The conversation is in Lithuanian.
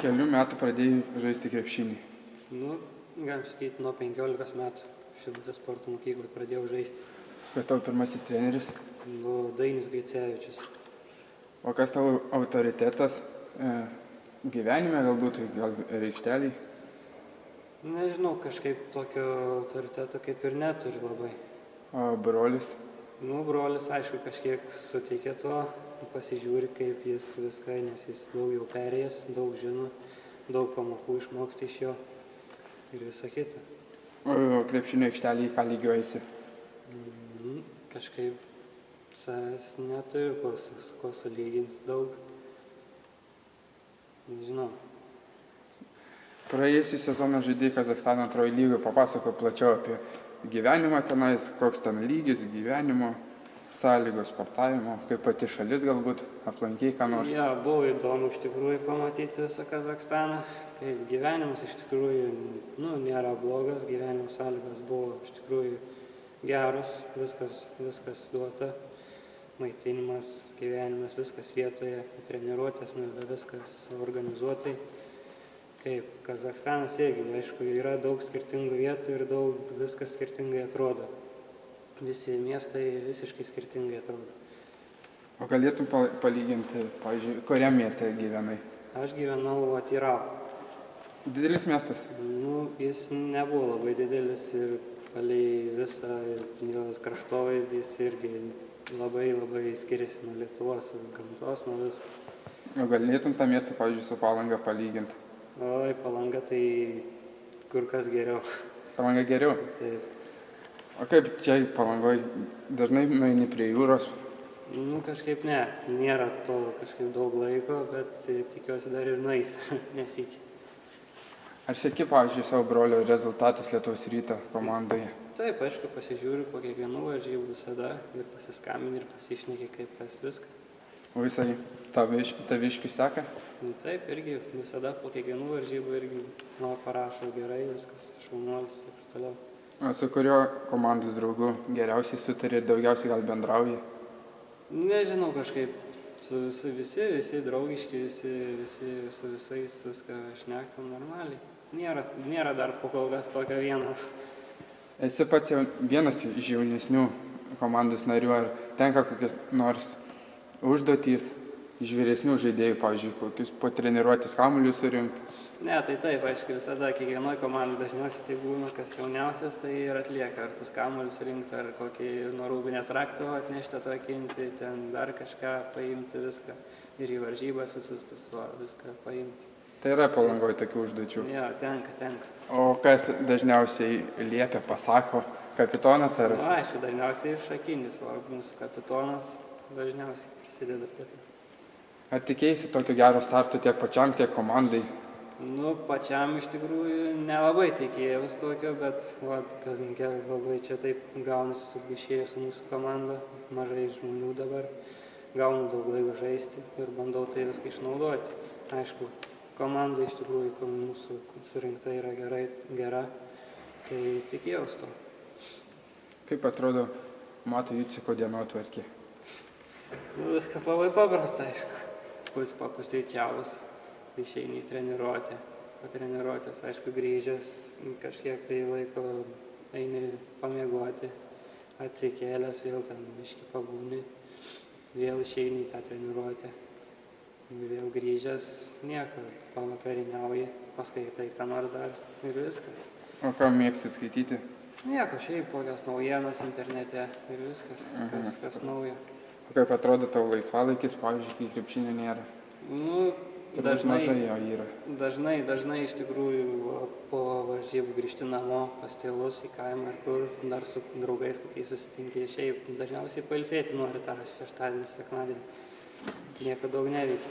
Kelių metų pradėjai žaisti krepšinį. Nu, galim sakyti, nuo 15 metų Šilutės sporto mokykloje pradėjau žaisti. Kas tavo pirmasis treneris? Dainius Gricevičius. O kas tavo autoritetas gyvenime, galbūt, gal aikštelėj? Nežinau, kažkaip tokio autoriteto kaip ir neturiu labai. O brolis? Brolis, aišku, kažkiek suteikia to, pasižiūri, kaip jis viską, nes jis daug jau perėjęs, daug žino, daug pamokų išmoksti iš jo ir visą kitą. O krepšinio aikštelėj ką lygiuojasi? Kažkaip savęs neturiu, ko sulyginti daug. Nežinau. Praėjusį sezoną žaidėjai Kazachstano antrojo lygio, papasako plačiau apie gyvenimą tenais, koks ten lygis, gyvenimo sąlygos, sportavimo, kaip pati šalis galbūt, aplankei ką nors. Ja, buvo įdomu iš tikrųjų pamatyti visą Kazachstaną, kaip gyvenimas iš tikrųjų nėra blogas, gyvenimo sąlygos buvo iš tikrųjų geros, viskas duota, maitinimas, gyvenimas, viskas vietoje, treniruotės, viskas organizuotai. Kaip Kazachstanas irgi, aišku, yra daug skirtingų vietų ir viskas skirtingai atrodo. Visi miestai visiškai skirtingai atrodo. O galėtum palyginti, pavyzdžiui, kuriam mieste gyvenai? Aš gyvenau Atyrau. Didelis miestas? Jis nebuvo labai didelis ir palei visą jos kraštovaizdis irgi labai skiriasi nuo Lietuvos, gamtos, nuo visko. O galėtum tą miestą, pavyzdžiui, su Palanga palyginti? Oi, Palanga tai kur kas geriau. Palanga geriau? Taip. O kaip čia Palangoje dažnai nueini prie jūros? Kažkaip ne, nėra to kažkaip daug laiko, bet tikiuosi dar ir nueis, nesiki. Ar seki, pavyzdžiui, savo brolio rezultatus Lietuvos Ryto komandoje? Taip, aišku, pasižiūriu po kiekvienų varžybų visada ir pasiskambini ir pasišneki, kaip kas viską. O visai taviškių seka? Taip, irgi visada po kiekvienų varžybų irgi parašo gerai, viskas, šaunuolis ir toliau. O su kurio komandos draugu geriausiai sutari ir daugiausiai gal bendrauji? Nežinau, kažkaip visi draugiški, visi su visais viską šnekam normaliai. Nėra dar po kol kas tokio vieno. Esi pats jau vienas iš jaunesnių komandos narių, ar tenka kokios nors užduotys iš vyresnių žaidėjų, pavyzdžiui, kokius po treniruotės kamuolius surinkti? Ne, tai taip, aišku, visada kiekvienoj komandai dažniausiai tai būna, kas jauniausias, tai ir atlieka, ar tas kamuolius surinkti, ar kokį nuo rūbinės rakto atnešti, atvakinti, ten dar kažką paimti, viską. Ir į varžybas visus viską paimti. Tai yra Palangoje tokių užduočių? Jo, tenka. O kas dažniausiai liepia, pasako, kapitonas ar? Aišku, dažniausiai šakinis, mūsų kapitonas dažniausiai prisideda prie tai. Ar tikėjaisi tokio gero starto tiek pačiam, tiek komandai? Pačiam iš tikrųjų nelabai tikėjausi tokio, bet labai čia taip gaunasi išėjo su mūsų komanda, mažai žmonių dabar, gaunu daug laiko žaisti ir bandau tai viską išnaudoti. Aišku, komanda iš tikrųjų mūsų surinkta yra gera, tai tikėjausi to. Kaip atrodo Mato Juciko dienotvarkė? Viskas labai paprasta, aišku. Papusryčiavus, išeini į treniruotę. Po treniruotės, aišku, grįžęs, kažkiek tai laiko eini pamiegoti, atsikėlęs, vėl ten biškį pabūni, vėl išeini į tą treniruotę. Vėl grįžęs, nieko, pavakarieniauji, paskaitai, ką nors dar ir viskas. O ką mėgsti skaityti? Nieko, šiaip kokios naujienos internete ir viskas, kas naujo. O kaip atrodo tavo laisvalaikis, pavyzdžiui, kai krepšinio nėra? Dažnai iš tikrųjų po varžybų grįžti namo pas tėvus į kaimą ar kur, dar su draugais kokiais susitinki. Šiaip dažniausiai pailsėti nori tą šeštadienį, sekmadienį. Nieko daug neveikia.